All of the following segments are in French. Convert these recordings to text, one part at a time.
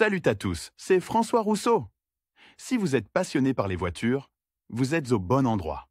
Salut à tous, c'est François Rousseau. Si vous êtes passionné par les voitures, vous êtes au bon endroit.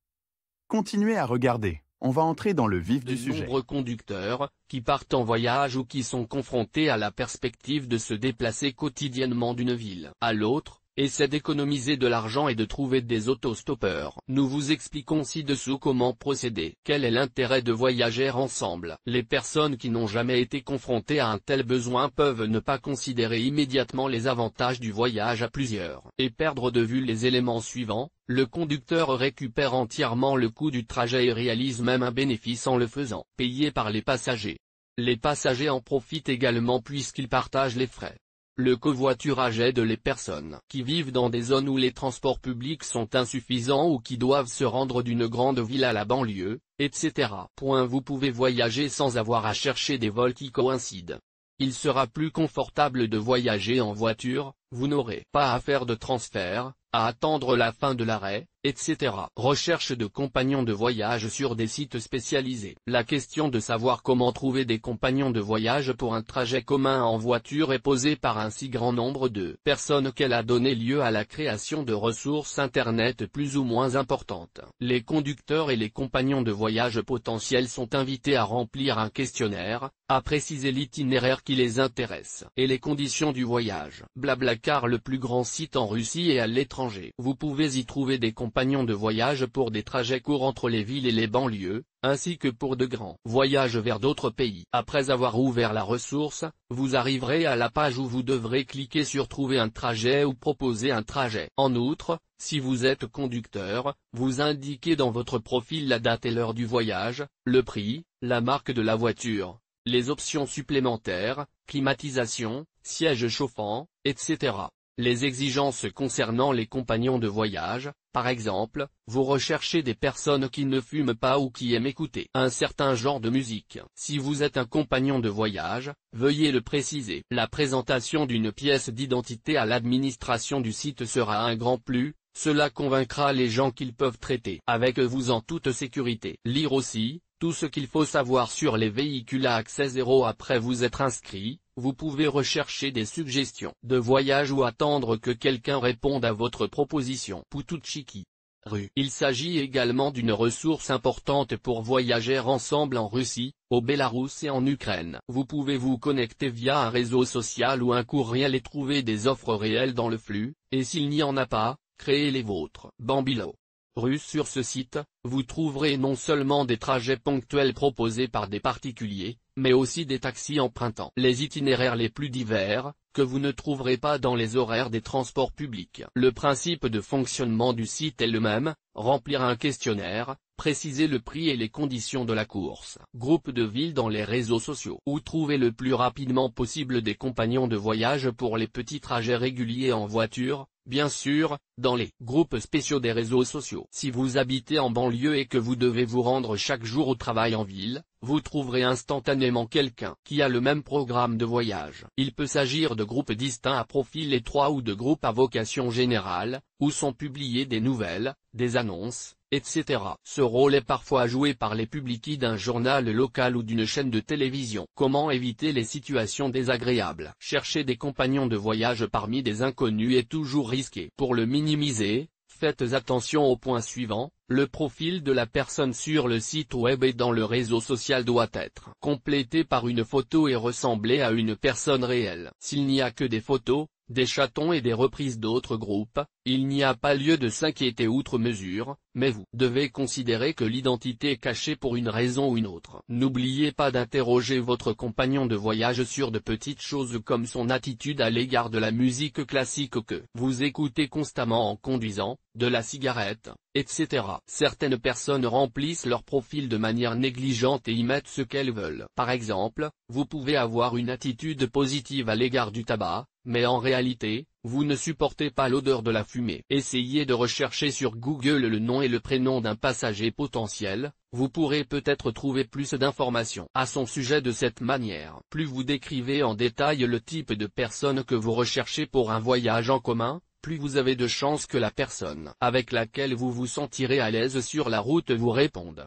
Continuez à regarder, on va entrer dans le vif du sujet. De nombreux conducteurs, qui partent en voyage ou qui sont confrontés à la perspective de se déplacer quotidiennement d'une ville à l'autre, essaient d'économiser de l'argent et de trouver des autostoppeurs. Nous vous expliquons ci-dessous comment procéder. Quel est l'intérêt de voyager ensemble? Les personnes qui n'ont jamais été confrontées à un tel besoin peuvent ne pas considérer immédiatement les avantages du voyage à plusieurs, et perdre de vue les éléments suivants. Le conducteur récupère entièrement le coût du trajet et réalise même un bénéfice en le faisant payer par les passagers. Les passagers en profitent également puisqu'ils partagent les frais. Le covoiturage aide les personnes qui vivent dans des zones où les transports publics sont insuffisants ou qui doivent se rendre d'une grande ville à la banlieue, etc. Vous pouvez voyager sans avoir à chercher des vols qui coïncident. Il sera plus confortable de voyager en voiture, vous n'aurez pas à faire de transfert, à attendre la fin de l'arrêt, etc. Recherche de compagnons de voyage sur des sites spécialisés. La question de savoir comment trouver des compagnons de voyage pour un trajet commun en voiture est posée par un si grand nombre de personnes qu'elle a donné lieu à la création de ressources Internet plus ou moins importantes. Les conducteurs et les compagnons de voyage potentiels sont invités à remplir un questionnaire, à préciser l'itinéraire qui les intéresse et les conditions du voyage. Blablacar, le plus grand site en Russie et à l'étranger. Vous pouvez y trouver des compagnons de voyage pour des trajets courts entre les villes et les banlieues, ainsi que pour de grands voyages vers d'autres pays. Après avoir ouvert la ressource, vous arriverez à la page où vous devrez cliquer sur Trouver un trajet ou Proposer un trajet. En outre, si vous êtes conducteur, vous indiquez dans votre profil la date et l'heure du voyage, le prix, la marque de la voiture, les options supplémentaires, climatisation, sièges chauffants, etc. Les exigences concernant les compagnons de voyage, par exemple, vous recherchez des personnes qui ne fument pas ou qui aiment écouter un certain genre de musique. Si vous êtes un compagnon de voyage, veuillez le préciser. La présentation d'une pièce d'identité à l'administration du site sera un grand plus, cela convaincra les gens qu'ils peuvent traiter avec vous en toute sécurité. Lire aussi, tout ce qu'il faut savoir sur les véhicules à accès zéro après vous être inscrit. Vous pouvez rechercher des suggestions de voyage ou attendre que quelqu'un réponde à votre proposition. Poutoutchiki. Rue. Il s'agit également d'une ressource importante pour voyager ensemble en Russie, au Bélarus et en Ukraine. Vous pouvez vous connecter via un réseau social ou un courriel et trouver des offres réelles dans le flux, et s'il n'y en a pas, créez les vôtres. Bambilo. Russe. Sur ce site, vous trouverez non seulement des trajets ponctuels proposés par des particuliers, mais aussi des taxis empruntant les itinéraires les plus divers, que vous ne trouverez pas dans les horaires des transports publics. Le principe de fonctionnement du site est le même, remplir un questionnaire, préciser le prix et les conditions de la course. Groupe de villes dans les réseaux sociaux. Où trouver le plus rapidement possible des compagnons de voyage pour les petits trajets réguliers en voiture, bien sûr, dans les groupes spéciaux des réseaux sociaux. Si vous habitez en banlieue et que vous devez vous rendre chaque jour au travail en ville, vous trouverez instantanément quelqu'un qui a le même programme de voyage. Il peut s'agir de groupes distincts à profil étroit ou de groupes à vocation générale, où sont publiées des nouvelles, des annonces, etc. Ce rôle est parfois joué par les publicis d'un journal local ou d'une chaîne de télévision. Comment éviter les situations désagréables? Chercher des compagnons de voyage parmi des inconnus est toujours risqué. Pour le minimiser, faites attention au point suivant. Le profil de la personne sur le site web et dans le réseau social doit être complété par une photo et ressembler à une personne réelle. S'il n'y a que des photos, des chatons et des reprises d'autres groupes, il n'y a pas lieu de s'inquiéter outre mesure, mais vous devez considérer que l'identité est cachée pour une raison ou une autre. N'oubliez pas d'interroger votre compagnon de voyage sur de petites choses comme son attitude à l'égard de la musique classique que vous écoutez constamment en conduisant, de la cigarette, etc. Certaines personnes remplissent leur profil de manière négligente et y mettent ce qu'elles veulent. Par exemple, vous pouvez avoir une attitude positive à l'égard du tabac, mais en réalité, vous ne supportez pas l'odeur de la fumée. Essayez de rechercher sur Google le nom et le prénom d'un passager potentiel, vous pourrez peut-être trouver plus d'informations à son sujet de cette manière. Plus vous décrivez en détail le type de personne que vous recherchez pour un voyage en commun, plus vous avez de chances que la personne avec laquelle vous vous sentirez à l'aise sur la route vous réponde.